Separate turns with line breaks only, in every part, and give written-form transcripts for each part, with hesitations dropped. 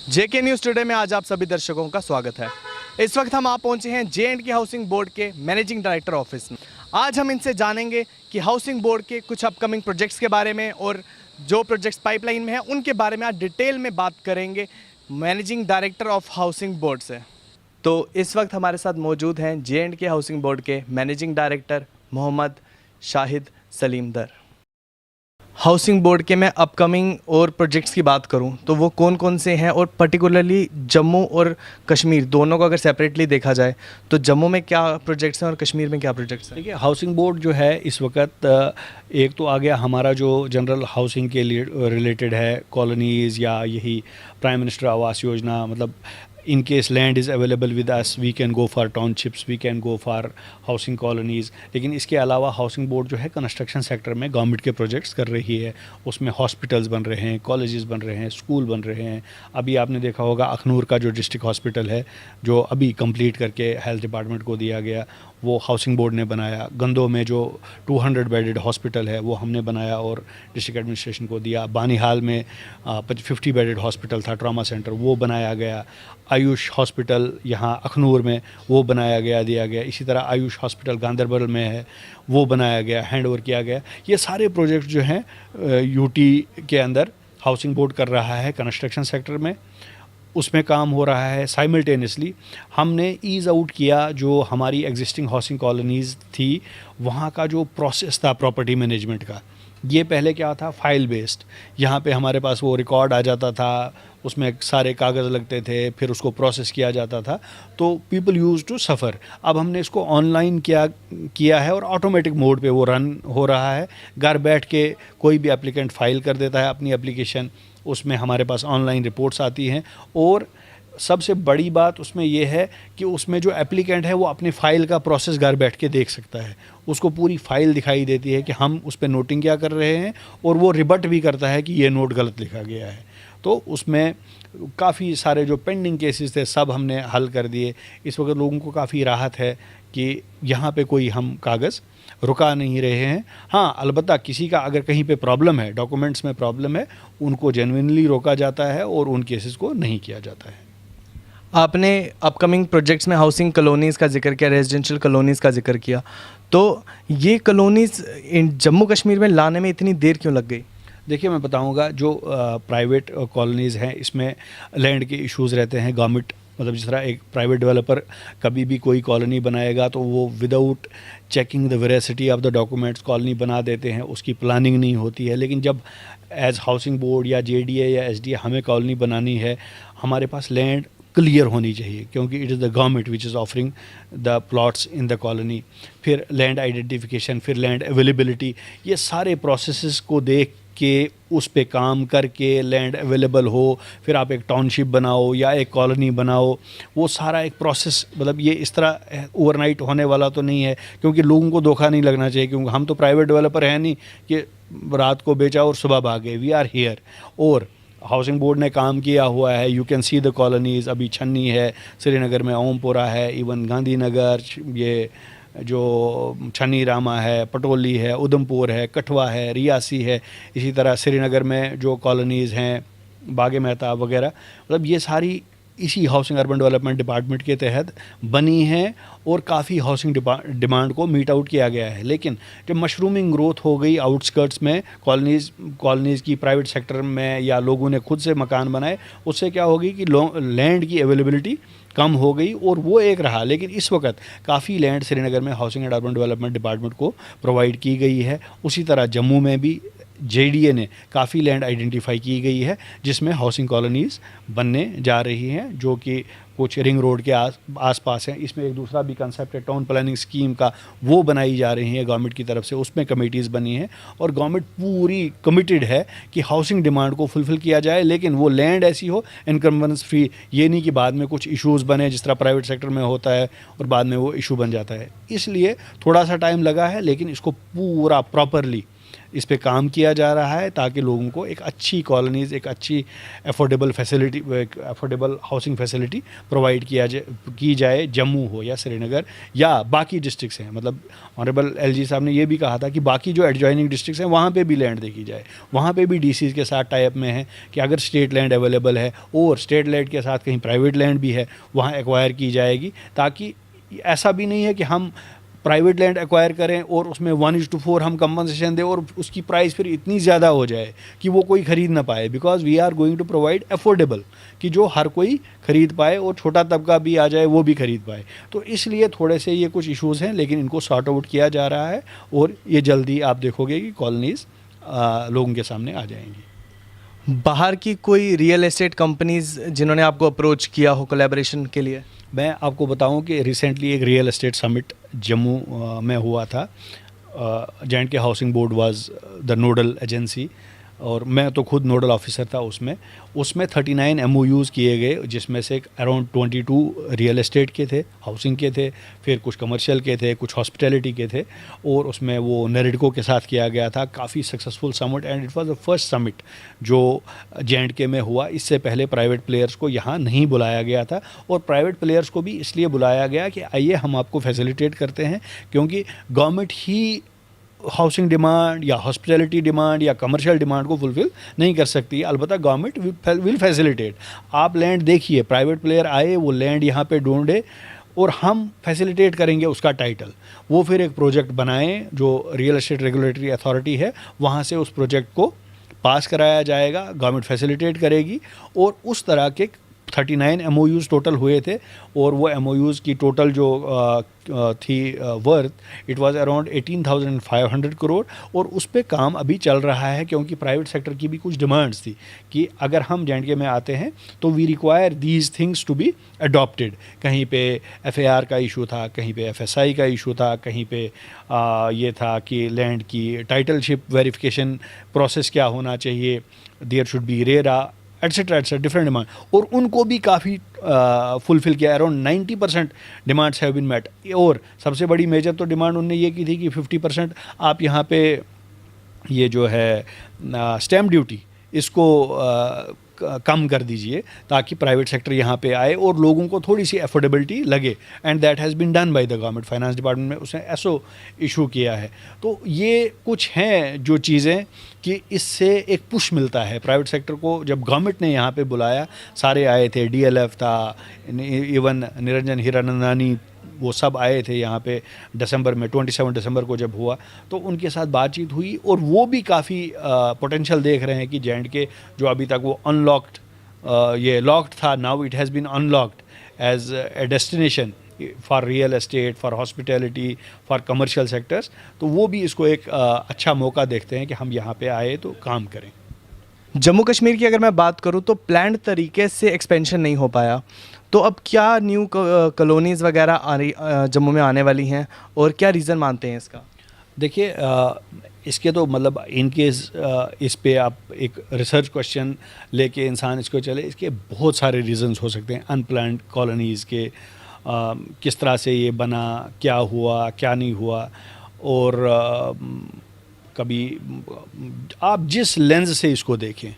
जेके news today में आज आप सभी दर्शकों का स्वागत है। इस वक्त हम आप पहुंचे हैं J&K हाउसिंग बोर्ड के मैनेजिंग डायरेक्टर ऑफिस में। आज हम इनसे जानेंगे कि हाउसिंग बोर्ड के कुछ अपकमिंग प्रोजेक्ट्स के बारे में और जो प्रोजेक्ट्स पाइपलाइन में हैं उनके बारे में आज डिटेल में बात करेंगे managing director of housing board से। तो इस वक्त हमारे साथ मौजूद हैं J&K हाउसिंग बोर्ड के managing director Mohammad Shahid Salimdar. Housing board के मैं अपकमिंग और प्रोजेक्ट्स की बात करूं तो वो कौन कौन से हैं, और पर्टिकुलरली जम्मू और कश्मीर दोनों को अगर सेपरेटली देखा जाए तो जम्मू में क्या प्रोजेक्ट्स हैं और कश्मीर में क्या प्रोजेक्ट्स हैं।
देखिए, हाउसिंग बोर्ड जो है इस वक्त एक तो आ गया हमारा जो जनरल हाउसिंग के लिए रिलेटेड है, कॉलोनीज़ या यही प्राइम मिनिस्टर आवास योजना, मतलब in case land is available with us we can go for townships, we can go for housing colonies। लेकिन इसके अलावा हाउसिंग बोर्ड जो है कंस्ट्रक्शन सेक्टर में गवर्नमेंट के प्रोजेक्ट्स कर रही है। उसमें हॉस्पिटल्स बन रहे हैं, कॉलेजेस बन रहे हैं, स्कूल बन रहे हैं। अभी आपने देखा होगा अखनूर का जो डिस्ट्रिक्ट हॉस्पिटल है जो अभी कंप्लीट करके हेल्थ डिपार्टमेंट को दिया गया, वो हाउसिंग बोर्ड ने बनाया। गंदो में जो 200 बेडेड हॉस्पिटल है वो हमने बनाया और डिस्ट्रिक्ट एडमिनिस्ट्रेशन को दिया। बानीहाल में 50 बेडेड हॉस्पिटल था, ट्रॉमा सेंटर, वो बनाया गया। आयुष हॉस्पिटल यहाँ अखनूर में वो बनाया गया, दिया गया। इसी तरह आयुष हॉस्पिटल गांदरबल में है, वो बनाया गया, हैंड ओवर किया गया। ये सारे प्रोजेक्ट जो हैं यूटी के अंदर हाउसिंग बोर्ड कर रहा है कंस्ट्रक्शन सेक्टर में, उसमें काम हो रहा है। साइमल्टेनियसली हमने ईज़ आउट किया जो हमारी एग्जिस्टिंग हाउसिंग कॉलोनीज़ थी, वहाँ का जो प्रोसेस था प्रॉपर्टी मैनेजमेंट का। ये पहले क्या था, फाइल बेस्ड। यहाँ पे हमारे पास वो रिकॉर्ड आ जाता था, उसमें सारे कागज़ लगते थे, फिर उसको प्रोसेस किया जाता था, तो पीपल यूज़ टू सफ़र। अब हमने इसको ऑनलाइन किया है और ऑटोमेटिक मोड पे वो रन हो रहा है। घर बैठ के कोई भी एप्लीकेंट फाइल कर देता है अपनी एप्लीकेशन, उसमें हमारे पास ऑनलाइन रिपोर्ट्स आती हैं। और सबसे बड़ी बात उसमें यह है कि उसमें जो एप्लीकेंट है वो अपनी फ़ाइल का प्रोसेस घर बैठ के देख सकता है। उसको पूरी फ़ाइल दिखाई देती है कि हम उस पर नोटिंग क्या कर रहे हैं, और वो रिबट भी करता है कि ये नोट गलत लिखा गया है। तो उसमें काफ़ी सारे जो पेंडिंग केसेस थे सब हमने हल कर दिए। इस वक्त लोगों को काफ़ी राहत है कि यहाँ पे कोई हम कागज़ रुका नहीं रहे हैं। हाँ, अलबत्ता किसी का अगर कहीं पे प्रॉब्लम है, डॉक्यूमेंट्स में प्रॉब्लम है, उनको जेन्युइनली रोका जाता है और उन केसेस को नहीं किया जाता है।
आपने अपकमिंग प्रोजेक्ट्स में हाउसिंग कॉलोनीज़ का जिक्र किया, रेजिडेंशियल कॉलोनीज़ का जिक्र किया, तो ये कॉलोनीज़ जम्मू कश्मीर में लाने में इतनी देर क्यों लग गई?
देखिए, मैं बताऊंगा, जो प्राइवेट कॉलोनीज़ हैं इसमें लैंड के इश्यूज़ रहते हैं। गवर्नमेंट, मतलब जिस तरह एक प्राइवेट डेवलपर कभी भी कोई कॉलोनी बनाएगा तो वो without checking the veracity of the documents colony बना देते हैं, उसकी प्लानिंग नहीं होती है। लेकिन जब एज हाउसिंग बोर्ड या जेडीए या एसडीए हमें कॉलोनी बनानी है, हमारे पास लैंड क्लियर होनी चाहिए, क्योंकि it is the government which is offering the plots in the colony. फिर लैंड आइडेंटिफिकेशन, फिर लैंड अवेलेबिलिटी, ये सारे प्रोसेसेस को देख के उस पे काम करके लैंड अवेलेबल हो, फिर आप एक टाउनशिप बनाओ या एक कॉलोनी बनाओ, वो सारा एक प्रोसेस, मतलब ये इस तरह ओवरनाइट होने वाला तो नहीं है। क्योंकि लोगों को धोखा नहीं लगना चाहिए, क्योंकि हम तो प्राइवेट डेवलपर हैं नहीं कि रात को बेचा और सुबह भागे। वी आर हियर, और हाउसिंग बोर्ड ने काम किया हुआ है। You can see the colonies. अभी छन्नी है, श्रीनगर में ओमपुरा है, इवन गांधीनगर, ये जो छन्नी रामा है, पटोली है, उधमपुर है, कठवा है, रियासी है। इसी तरह श्रीनगर में जो कॉलोनीज़ हैं, बागे मेहताब वगैरह, मतलब ये सारी इसी हाउसिंग अर्बन डेवलपमेंट डिपार्टमेंट के तहत बनी हैं और काफ़ी हाउसिंग डिमांड को मीट आउट किया गया है। लेकिन जब मशरूमिंग ग्रोथ हो गई आउटस्कर्ट्स में, कॉलोनीज़ की प्राइवेट सेक्टर में, या लोगों ने खुद से मकान बनाए, उससे क्या होगी कि लैंड की अवेलेबिलिटी कम हो गई, और वो एक रहा। लेकिन इस वक्त काफ़ी लैंड श्रीनगर में housing and urban development department को प्रोवाइड की गई है। उसी तरह जम्मू में भी जेडीए ने काफ़ी लैंड आइडेंटिफाई की गई है जिसमें हाउसिंग कॉलोनीज़ बनने जा रही हैं, जो कि कुछ रिंग रोड के आसपास हैं। इसमें एक दूसरा भी कंसेप्ट है टाउन प्लानिंग स्कीम का, वो बनाई जा रही है गवर्नमेंट की तरफ से, उसमें कमेटीज़ बनी हैं। और गवर्नमेंट पूरी कमिटेड है कि हाउसिंग डिमांड को फुलफ़िल किया जाए, लेकिन वो लैंड ऐसी हो इनकम्बेंस फ्री। ये नहीं कि बाद में कुछ इश्यूज़ बने जिस तरह प्राइवेट सेक्टर में होता है और बाद में वो इशू बन जाता है। इसलिए थोड़ा सा टाइम लगा है, लेकिन इसको पूरा प्रॉपरली इस पे काम किया जा रहा है ताकि लोगों को एक अच्छी कॉलोनीज़, एक अच्छी affordable facility, affordable housing facility provide की जाए, जम्मू हो या श्रीनगर या बाकी डिस्ट्रिक्ट्स हैं। मतलब ऑनरेबल एलजी साहब ने ये भी कहा था कि बाकी जो एडजॉइनिंग डिस्ट्रिक्ट्स हैं वहाँ पे भी लैंड देखी जाए, वहाँ पे भी डीसीज़ के साथ टाई अप में है कि अगर स्टेट लैंड अवेलेबल है और स्टेट लैंड के साथ कहीं प्राइवेट लैंड भी है वहाँ एक्वायर की जाएगी, ताकि ऐसा भी नहीं है कि हम प्राइवेट लैंड एक्वायर करें और उसमें 1:4 हम कंपनसेशन दें और उसकी प्राइस फिर इतनी ज़्यादा हो जाए कि वो कोई ख़रीद ना पाए, because we are going to provide affordable, कि जो हर कोई ख़रीद पाए और छोटा तबका भी आ जाए वो भी ख़रीद पाए। तो इसलिए थोड़े से ये कुछ इश्यूज़ हैं, लेकिन इनको सॉर्ट आउट किया जा रहा है और ये जल्दी आप देखोगे कि कॉलोनीज़ लोगों के सामने आ जाएंगी।
बाहर की कोई रियल एस्टेट कंपनीज जिन्होंने आपको अप्रोच किया हो कोलैबोरेशन के लिए?
मैं आपको बताऊं कि रिसेंटली एक रियल एस्टेट समिट जम्मू में हुआ था। J&K housing board was the nodal agency और मैं तो खुद नोडल ऑफिसर था उसमें 39 MOUs किए गए, जिसमें से अराउंड 22 रियल एस्टेट के थे, हाउसिंग के थे, फिर कुछ कमर्शियल के थे, कुछ हॉस्पिटैलिटी के थे और उसमें वो नेरेडको के साथ किया गया था। काफ़ी successful summit and it was the first summit जो J&K में हुआ। इससे पहले प्राइवेट प्लेयर्स को यहाँ नहीं बुलाया गया था और प्राइवेट प्लेयर्स को भी इसलिए बुलाया गया कि आइए हम आपको फैसिलिटेट करते हैं, क्योंकि गवर्नमेंट ही हाउसिंग डिमांड या हॉस्पिटैलिटी डिमांड या कमर्शियल डिमांड को फुलफ़िल नहीं कर सकती है। अलबत्ता गवर्नमेंट विल फैसिलिटेट। आप लैंड देखिए, प्राइवेट प्लेयर आए, वो लैंड यहाँ पे ढूंढे और हम फैसिलिटेट करेंगे उसका टाइटल, वो फिर एक प्रोजेक्ट बनाएं जो रियल एस्टेट रेगुलेटरी अथॉरिटी है, वहाँ से उस प्रोजेक्ट को पास कराया जाएगा, गवर्नमेंट फैसिलिटेट करेगी और उस तरह के 39 MOUs टोटल हुए थे और वो MOUs की टोटल जो थी worth it was around 18,500 crore और उस पे काम अभी चल रहा है, क्योंकि प्राइवेट सेक्टर की भी कुछ डिमांड्स थी कि अगर हम J&K में आते हैं तो we require these things to be adopted. कहीं पे FAR का इशू था, कहीं पे FSI का इशू था, कहीं पे ये था कि लैंड की टाइटलशिप वेरिफिकेशन प्रोसेस क्या होना चाहिए, there should be RERA etcetera different demand, और उनको भी काफ़ी फुलफ़िल किया। Around 90% demands have been met. और सबसे बड़ी मेजर तो डिमांड उनने ये की थी कि 50% आप यहाँ पे ये जो है स्टैम्प ड्यूटी इसको कम कर दीजिए ताकि प्राइवेट सेक्टर यहाँ पे आए और लोगों को थोड़ी सी अफोर्डेबिलिटी लगे, and that has been done by the government. Finance department में उसने ऐसो इशू किया है। तो ये कुछ हैं जो चीज़ें कि इससे एक पुश मिलता है प्राइवेट सेक्टर को। जब गवर्नमेंट ने यहाँ पे बुलाया, सारे आए थे, DLF था, इवन निरंजन हीरानंदानी, वो सब आए थे यहाँ पे दिसंबर में, 27 दिसंबर को जब हुआ तो उनके साथ बातचीत हुई और वो भी काफ़ी पोटेंशियल देख रहे हैं कि J&K जो अभी तक वो अनलॉक्ड, ये लॉक्ड था, now it has been unlocked as a destination for real estate, for hospitality, for commercial sectors. तो वो भी इसको एक अच्छा मौका देखते हैं कि हम यहाँ पे आए तो काम करें।
जम्मू कश्मीर की अगर मैं बात करूं तो प्लान्ड तरीके से एक्सपेंशन नहीं हो पाया, तो अब क्या न्यू कॉलोनीज़ वगैरह जम्मू में आने वाली हैं और क्या रीज़न मानते हैं इसका?
देखिए, इसके तो मतलब इनकेस इस पे आप एक रिसर्च क्वेश्चन लेके इंसान इसको चले, इसके बहुत सारे रीजंस हो सकते हैं अनप्लान्ड कॉलोनीज़ के। किस तरह से ये बना, क्या हुआ, क्या नहीं हुआ, और कभी आप जिस लेंस से इसको देखें,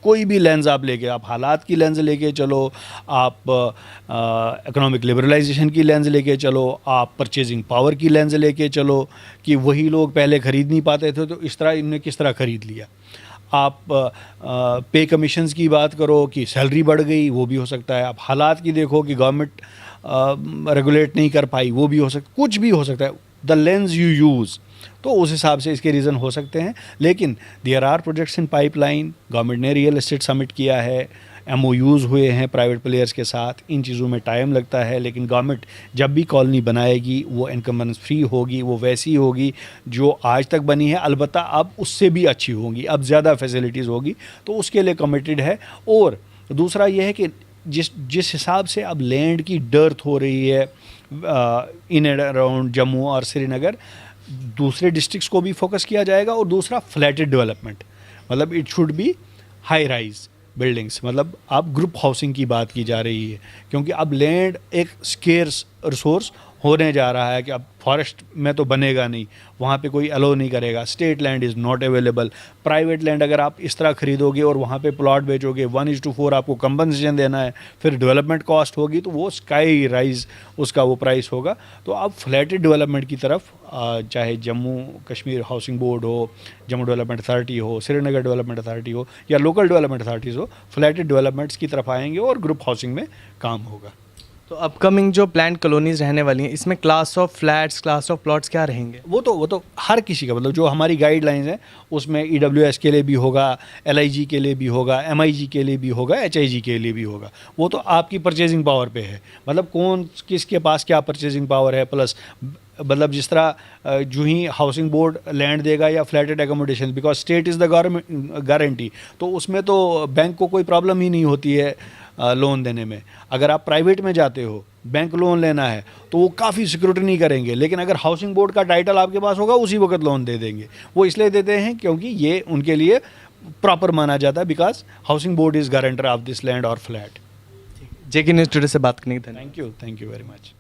कोई भी लेंस आप लेके, आप हालात की लेंस लेके चलो, आप इकोनॉमिक लिबरलाइजेशन की लेंस लेके चलो, आप परचेजिंग पावर की लेंस लेके चलो कि वही लोग पहले ख़रीद नहीं पाते थे तो इस तरह इनने किस तरह ख़रीद लिया। आप पे कमीशंस की बात करो कि सैलरी बढ़ गई, वो भी हो सकता है। आप हालात की देखो कि गवर्नमेंट रेगुलेट नहीं कर पाई, वो भी हो सकता, कुछ भी हो सकता है। द लेंस यू यूज़, तो उस हिसाब से इसके रीज़न हो सकते हैं। लेकिन there are projects in pipeline. Government ने रियल एस्टेट समिट किया है, MOUs हुए हैं प्राइवेट प्लेयर्स के साथ। इन चीज़ों में टाइम लगता है, लेकिन गवर्नमेंट जब भी कॉलोनी बनाएगी वो इनकम्बेंस फ्री होगी, वो वैसी होगी जो आज तक बनी है, अलबत्ता अब उससे भी अच्छी होंगी, अब ज़्यादा फैसिलिटीज़ होगी, तो उसके लिए कमिटेड है। और दूसरा ये है कि जिस हिसाब से अब लैंड की डर्थ हो रही है इन एंड अराउंड जम्मू और श्रीनगर, दूसरे डिस्ट्रिक्ट्स को भी फोकस किया जाएगा। और दूसरा फ्लैटेड डेवलपमेंट, मतलब it should be high rise buildings, मतलब अब ग्रुप हाउसिंग की बात की जा रही है, क्योंकि अब लैंड एक स्केर्स रिसोर्स होने जा रहा है कि अब फॉरेस्ट में तो बनेगा नहीं, वहाँ पे कोई अलो नहीं करेगा, state land is not available, private land अगर आप इस तरह खरीदोगे और वहाँ पे प्लॉट बेचोगे 1:4 आपको कंपनसेशन देना है, फिर डेवलपमेंट कॉस्ट होगी तो वो स्काई राइज उसका वो प्राइस होगा। तो आप फ्लैटेड डेवलपमेंट की तरफ चाहे जम्मू कश्मीर हाउसिंग बोर्ड हो, जम्मू डेवलपमेंट अथॉरिटी हो, श्रीनगर डेवलपमेंट अथॉरिटी हो या लोकल डेवलपमेंट अथॉरिटीज़ हो, फ्लैटेड डेवलपमेंट्स की तरफ आएंगे और ग्रुप हाउसिंग में काम होगा।
तो अपकमिंग जो प्लान कॉलोनीज रहने वाली हैं, इसमें class of flats, class of plots क्या रहेंगे?
वो तो हर किसी का, मतलब जो हमारी गाइडलाइंस हैं उसमें EWS के लिए भी होगा, LIG के लिए भी होगा, MIG के लिए भी होगा, HIG के लिए भी होगा। वो तो आपकी परचेजिंग पावर पे है, मतलब कौन किसके पास क्या परचेजिंग पावर है। प्लस मतलब जिस तरह जो ही हाउसिंग बोर्ड लैंड देगा या flatted accommodation, because state is the government guarantee, तो उसमें तो बैंक को कोई प्रॉब्लम ही नहीं होती है लोन देने में। अगर आप प्राइवेट में जाते हो, बैंक लोन लेना है तो वो काफ़ी सिक्योरिटी नहीं करेंगे, लेकिन अगर हाउसिंग बोर्ड का टाइटल आपके पास होगा उसी वक्त लोन दे देंगे। वो इसलिए देते हैं क्योंकि ये उनके लिए प्रॉपर माना जाता है, because housing board is guarantor of this land और फ्लैट।
JK न्यूज़ टुडे से बात करने के लिए
थैंक यू वेरी मच।